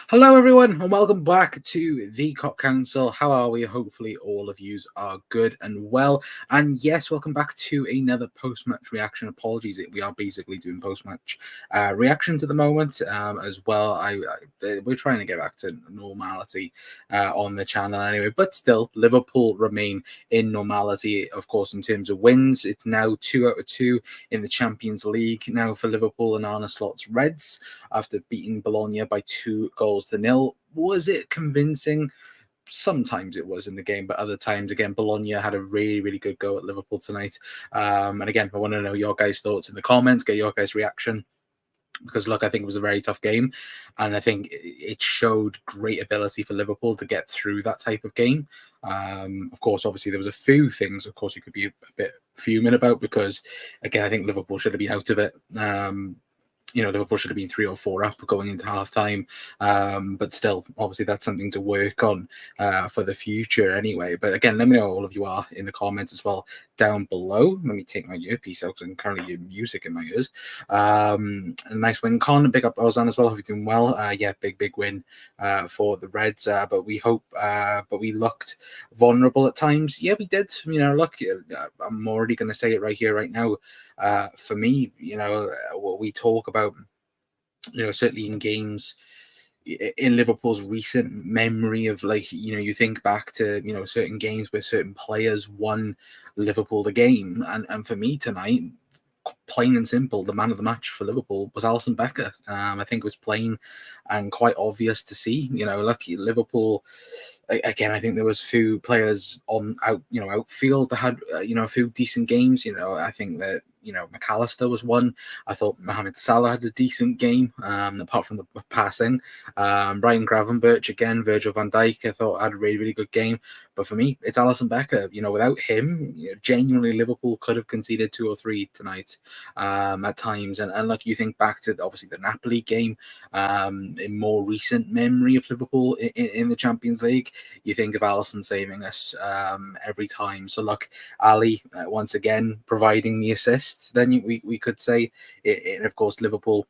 Hello, everyone, and welcome back to the Cop Council. How are we? Hopefully, all of you are good and well. And yes, welcome back to another post-match reaction. Apologies, we are basically doing post-match reactions at the moment as well. We're trying to get back to normality on the channel anyway, but still, Liverpool remain in normality, of course, in terms of wins. It's now 2 out of 2 in the Champions League now for Liverpool and Arne Slot's Reds after beating Bologna by 2-0. Was it convincing? Sometimes it was in the game, but other times, again, Bologna had a really, really good go at Liverpool tonight. And again, I want to know your guys' thoughts in the comments, get your guys' reaction. Because look, I think it was a very tough game, and I think it showed great ability for Liverpool to get through that type of game. Of course, obviously there was a few things, of course, you could be a bit fuming about because, again, I think Liverpool should have been out of it. Liverpool should have been 3 or 4 up going into half time. But still, obviously, that's something to work on for the future anyway. But again, let me know all of you are in the comments as well down below. Let me take my earpiece out because I can currently hear music in my ears. A nice win. Con, big up Ozan as well. Hope you're doing well. Big win for the Reds. But we looked vulnerable at times. Yeah, we did. Look, I'm already going to say it right here, right now. For me, what we talk about, certainly in games in Liverpool's recent memory of you think back to, certain games where certain players won Liverpool the game. And for me tonight, plain and simple, the man of the match for Liverpool was Alisson Becker. I think it was plain and quite obvious to see. Lucky Liverpool. Again, I think there was few players outfield that had a few decent games. I think that McAllister was one. I thought Mohamed Salah had a decent game, apart from the passing. Ryan Gravenberch again, Virgil van Dijk, I thought had a really, really good game. But for me, it's Alisson Becker. Without him, genuinely Liverpool could have conceded 2 or 3 tonight at times. And like you think back to obviously the Napoli game, in more recent memory of Liverpool in the Champions League, you think of Alisson saving us every time. So look, Ali once again providing the assists. Then we could say, and of course Liverpool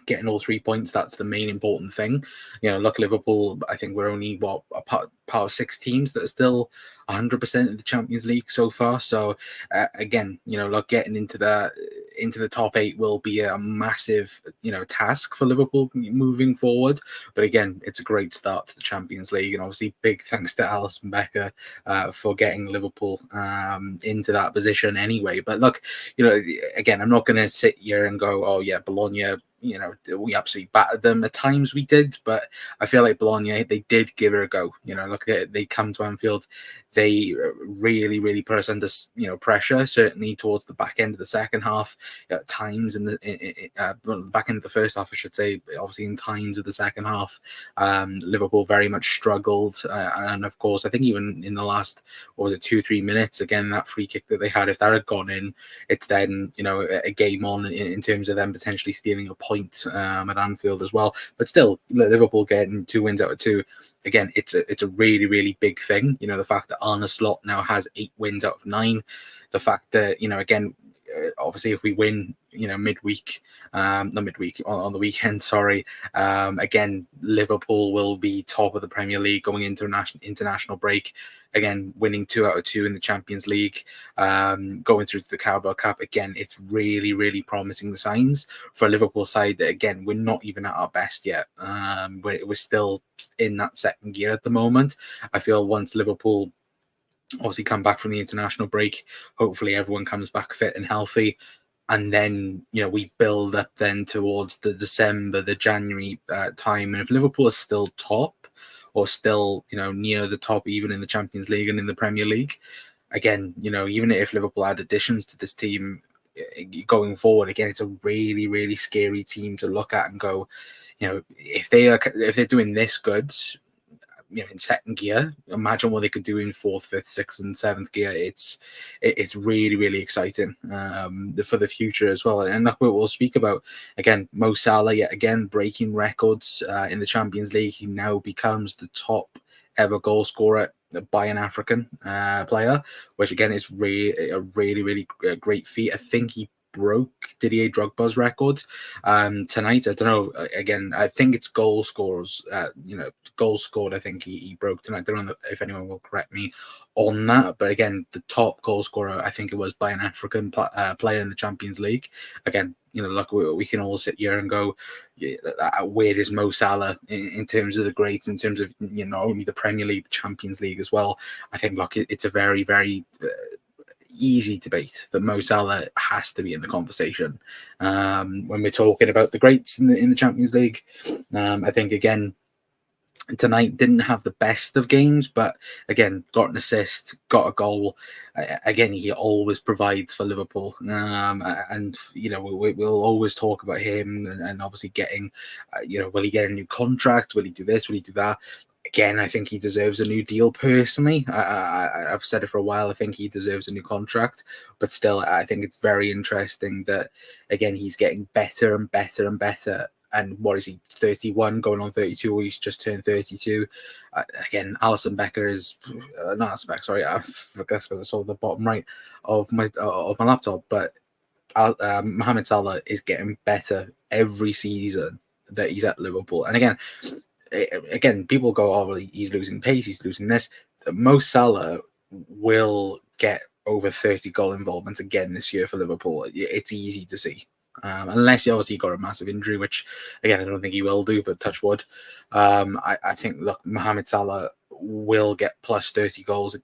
getting all 3 points. That's the main important thing. Look, Liverpool, I think we're only a part of 6 teams that are still 100% in the Champions League so far. So again, look, getting into the top 8 will be a massive task for Liverpool moving forward. But again, it's a great start to the Champions League, and obviously big thanks to Alisson Becker for getting Liverpool into that position anyway. But look, again, I'm not going to sit here and go, oh yeah, Bologna, we absolutely battered them. At times we did, but I feel like Bologna, they did give it a go. Look, they come to Anfield, they really, really put us under pressure, certainly towards the back end of the second half. At times in the back end of the first half, I should say, obviously in times of the second half, Liverpool very much struggled. And of course, I think even in the last, 2-3 minutes, again, that free kick that they had, if that had gone in, it's then, a game on in terms of them potentially stealing a point at Anfield as well. But still, Liverpool getting 2 wins out of 2. Again, it's a really, really big thing. The fact that Arne Slot now has 8 wins out of 9. The fact that, again, obviously if we win midweek, not midweek, on the weekend, sorry, again, Liverpool will be top of the Premier League going into international break. Again, winning 2 out of 2 in the Champions League, going through to the Carabao Cup. Again, it's really, really promising the signs for a Liverpool side that, again, we're not even at our best yet. We're still in that second gear at the moment. I feel once Liverpool obviously come back from the international break, hopefully everyone comes back fit and healthy, and then we build up then towards the December, the January time. And if Liverpool is still top, or still near the top, even in the Champions League and in the Premier League, again, even if Liverpool add additions to this team going forward, again, it's a really, really scary team to look at and go, if they're doing this good in second gear, imagine what they could do in 4th, 5th, 6th and 7th gear. It's really, really exciting for the future as well. And that's what we'll speak about. Again, Mo Salah yet again breaking records in the Champions League. He now becomes the top ever goal scorer by an African player, which again is a really, really great feat. I think he broke Didier Drogba's record tonight. I don't know. Again, I think it's goal scorers. Goals scored. I think he broke tonight. I don't know if anyone will correct me on that. But again, the top goal scorer, I think it was by an African player in the Champions League. Again, look, we can all sit here and go, where is Mo Salah in terms of the greats, in terms of only the Premier League, the Champions League as well. I think, look, it's a very, very easy debate that Mo Salah has to be in the conversation when we're talking about the greats in the Champions League. I think, again, tonight didn't have the best of games, but again, got an assist, got a goal. Again, he always provides for Liverpool, and we'll always talk about him and obviously getting, will he get a new contract? Will he do this? Will he do that? Again, I think he deserves a new deal personally. I've said it for a while. I think he deserves a new contract, but still, I think it's very interesting that, again, he's getting better and better and better. And what is he, 31, going on 32? He's just turned 32. Again, Alisson Becker is not Alisson Becker. Sorry, I guess because I saw the bottom right of my laptop. But Mohamed Salah is getting better every season that he's at Liverpool. And again, people go, oh, well, he's losing pace, he's losing this. Mo Salah will get over 30 goal involvements again this year for Liverpool. It's easy to see. Unless he obviously got a massive injury, which, again, I don't think he will do, but touch wood. I think, look, Mohamed Salah will get plus 30 goals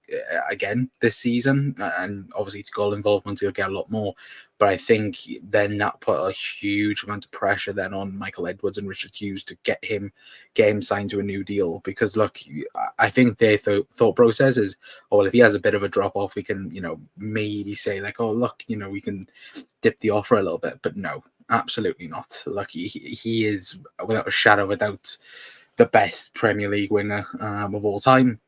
again this season, and obviously to goal involvement he'll get a lot more. But I think then that put a huge amount of pressure then on Michael Edwards and Richard Hughes to get him signed to a new deal, because look, I think their thought process is, oh, well, if he has a bit of a drop off, we can maybe say like, oh, look, we can dip the offer a little bit. But no, absolutely not. Like he is, without a shadow of a doubt, the best Premier League winger of all time,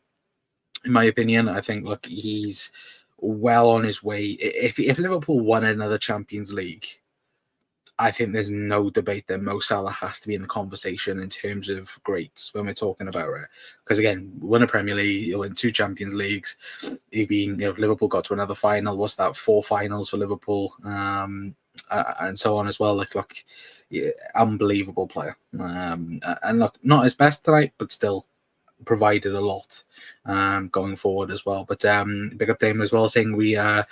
in my opinion. I think, look, he's well on his way. If Liverpool won another Champions League, I think there's no debate that Mo Salah has to be in the conversation in terms of greats when we're talking about it. Because again, won a Premier League, he'll win 2 Champions Leagues. If Liverpool got to another final, what's that? 4 finals for Liverpool, and so on as well. Look, yeah, unbelievable player. And look, not his best tonight, but still provided a lot going forward as well. But big up to him as well, saying we were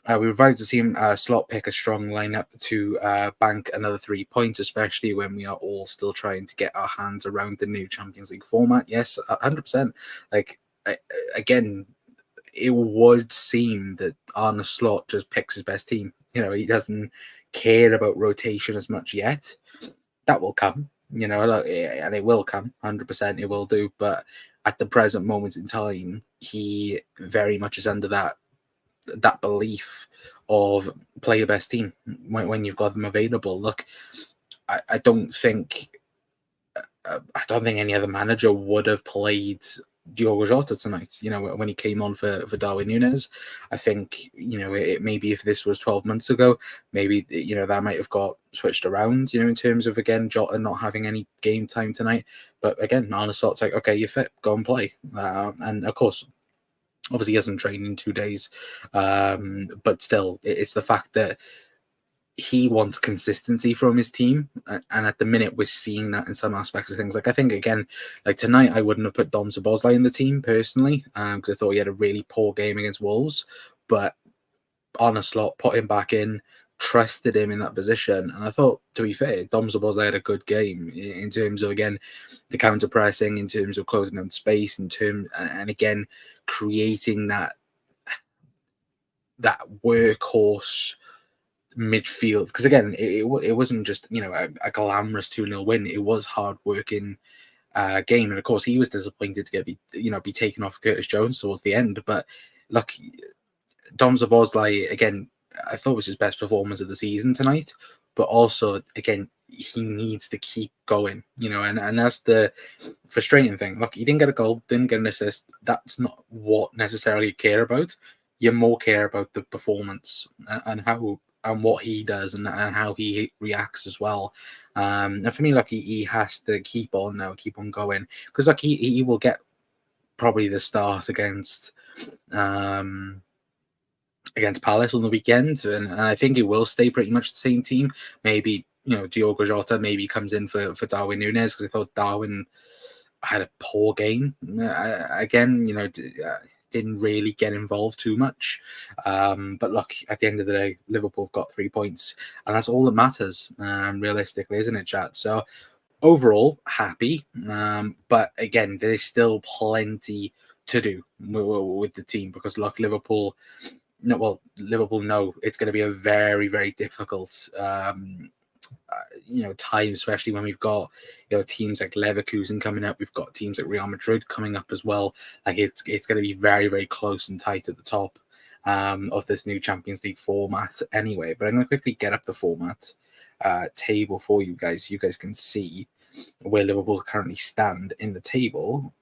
about to see him Slot pick a strong lineup to bank another 3 points, especially when we are all still trying to get our hands around the new Champions League format. Yes, 100%. Like, again, it would seem that Arne Slot just picks his best team. He doesn't care about rotation as much yet. That will come, and it will come, 100%. It will do. But at the present moment in time, he very much is under that belief of play your best team when you've got them available. Look, I don't think any other manager would have played Diogo Jota tonight, when he came on for Darwin Núñez. I think, it maybe if this was 12 months ago, maybe, that might have got switched around, in terms of, again, Jota not having any game time tonight. But again, Arne Slot's like, okay, you're fit, go and play. And of course, obviously he hasn't trained in 2 days, but still, it's the fact that he wants consistency from his team, and at the minute we're seeing that in some aspects of things. Like, I think, again, like tonight, I wouldn't have put Dom Szoboszlai in the team personally, because I thought he had a really poor game against Wolves, but Arne Slot put him back in, trusted him in that position, and I thought, to be fair, Dom Szoboszlai had a good game in terms of, again, the counter pressing, in terms of closing down space, and again, creating that workhorse midfield. Because again, it wasn't just a glamorous 2-0 win. It was hard working game, and of course he was disappointed to be taken off Curtis Jones towards the end. But look, Dom Szoboszlai, again, I thought was his best performance of the season tonight. But also, again, he needs to keep going, and that's the frustrating thing. Look, he didn't get a goal, didn't get an assist. That's not what necessarily you care about. You more care about the performance and how and what he does and how he reacts as well. And for me, like, he has to keep on going, because like he will get probably the start against against Palace on the weekend, and I think it will stay pretty much the same team. Maybe Diogo Jota maybe comes in for Darwin Núñez, because I thought Darwin had a poor game again. Didn't really get involved too much. But look, at the end of the day, Liverpool got 3 points, and that's all that matters, realistically, isn't it, chat? So overall, happy. But again, there's still plenty to do with the team, because look, Liverpool know it's going to be a very, very difficult time, especially when we've got teams like Leverkusen coming up. We've got teams like Real Madrid coming up as well. Like it's going to be very, very close and tight at the top of this new Champions League format anyway. But I'm going to quickly get up the format table for you guys. You guys can see where Liverpool currently stand in the table.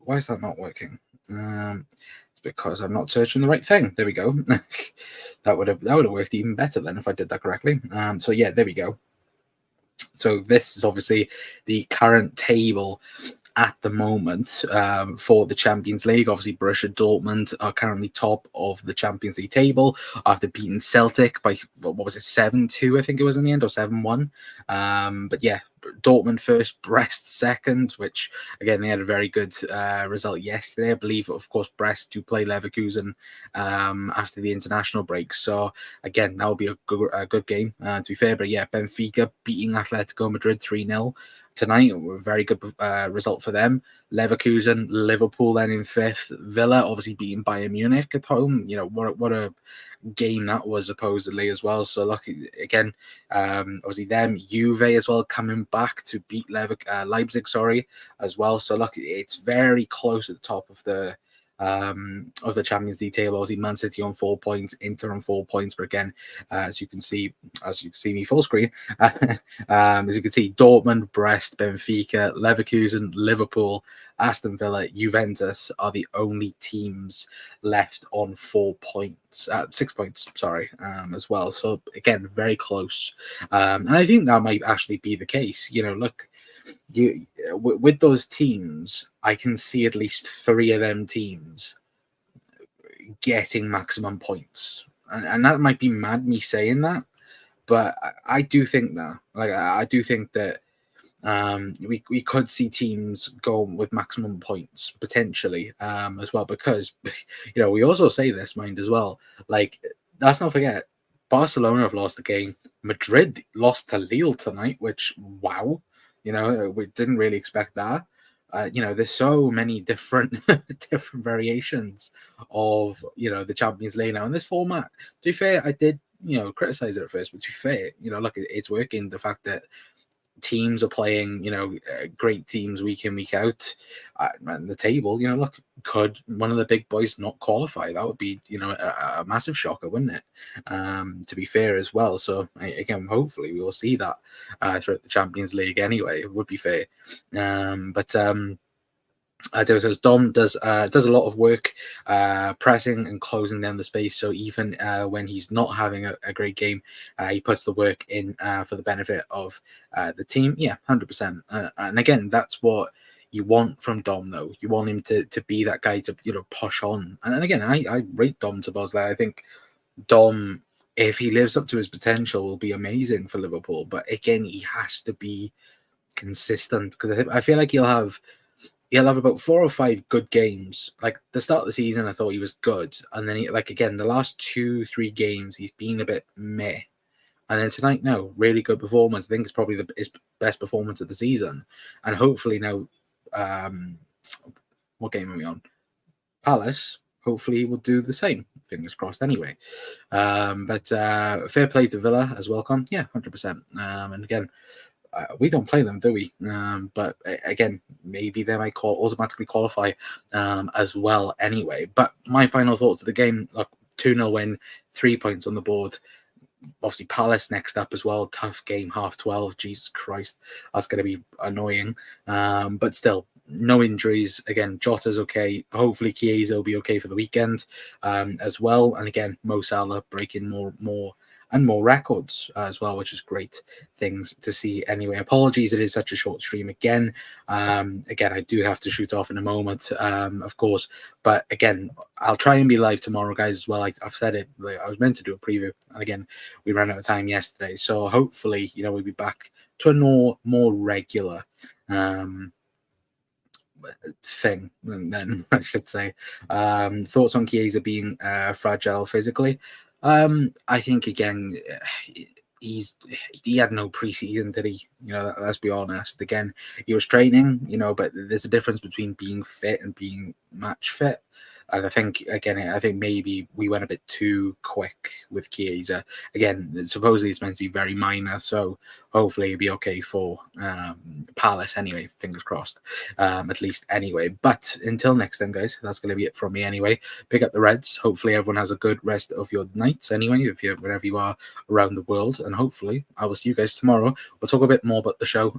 Why is that not working? It's because I'm not searching the right thing. There we go. that would have worked even better then if I did that correctly. So yeah, there we go. So this is obviously the current table at the moment for the Champions League. Obviously, Borussia Dortmund are currently top of the Champions League table after beating Celtic by, what was it, 7-2, I think it was in the end, or 7-1. But yeah, Dortmund first, Brest second, which again, they had a very good result yesterday. I believe, of course, Brest do play Leverkusen after the international break. So again, that will be a good game, to be fair. But yeah, Benfica beating Atletico Madrid 3-0 tonight. A very good result for them. Leverkusen, Liverpool then in fifth. Villa obviously beating Bayern Munich at home. What a game that was, supposedly, as well. So lucky again, obviously them. Juve as well coming back to beat Leipzig, as well. So look, it's very close at the top of the Champions League table. Obviously, Man City on 4 points, Inter on 4 points. But again, as you can see me full screen, as you can see, Dortmund, Brest, Benfica, Leverkusen, Liverpool, Aston Villa, Juventus are the only teams left on 4 points, 6 points, as well. So again, very close. And I think that might actually be the case. Look, with those teams, I can see at least 3 of them teams getting maximum points, and that might be mad me saying that, but I do think that. I do think that we could see teams go with maximum points potentially as well, because we also say this, mind, as well. Like, let's not forget, Barcelona have lost the game. Madrid lost to Lille tonight, which, wow. We didn't really expect that. There's so many different variations of the Champions League now in this format. To be fair, I did criticize it at first, but to be fair, look, it's working. The fact that teams are playing great teams week in, week out, and the table, look, could one of the big boys not qualify? That would be a massive shocker, wouldn't it? To be fair as well. So again, hopefully we will see that throughout the Champions League anyway. It would be fair. As Dom does a lot of work pressing and closing down the space. So even when he's not having a great game, he puts the work in for the benefit of the team. Yeah, 100%. And again, that's what you want from Dom, though. You want him to be that guy to push on. And again, I rate Dom to Bosley. I think Dom, if he lives up to his potential, will be amazing for Liverpool. But again, he has to be consistent, because I feel like he'll have about 4 or 5 good games. Like the start of the season, I thought he was good, and then the last 2-3 games he's been a bit meh. And then tonight, no, really good performance. I think it's probably his best performance of the season, and hopefully now, what game are we on? Palace. Hopefully he will do the same. Fingers crossed. Anyway, but fair play to Villa as well. Yeah, 100%. And again, we don't play them, do we? But again, maybe they might automatically qualify as well anyway. But my final thoughts of the game: look, 2-0 win, 3 points on the board. Obviously, Palace next up as well. Tough game, 12:30. Jesus Christ, that's going to be annoying. But still, no injuries. Again, Jota's okay. Hopefully, Chiesa will be okay for the weekend as well. And again, Mo Salah breaking more and more records as well, which is great things to see anyway. Apologies, it is such a short stream again. Again, I do have to shoot off in a moment, of course, but again, I'll try and be live tomorrow, guys, as well. I've said it, like, I was meant to do a preview, and again, we ran out of time yesterday, so hopefully, you know, we'll be back to a more regular thing, and then I should say. Thoughts on Chiesa being fragile physically? I think again, he had no preseason, did he? You know, let's be honest. Again, he was training, you know, but there's a difference between being fit and being match fit. And I think maybe we went a bit too quick with Chiesa. Again, supposedly it's meant to be very minor, so hopefully it'll be okay for Palace anyway. Fingers crossed, at least anyway. But until next time, guys, that's going to be it from me anyway. Pick up the Reds. Hopefully everyone has a good rest of your nights anyway, if you're wherever you are around the world. And hopefully I will see you guys tomorrow. We'll talk a bit more about the show.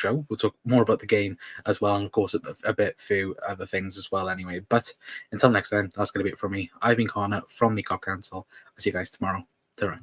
We'll talk more about the game as well, and of course a bit few other things as well anyway. But until next time, that's going to be it from me. I've been Connor from the Cop Council. I'll see you guys tomorrow. Ta-ra.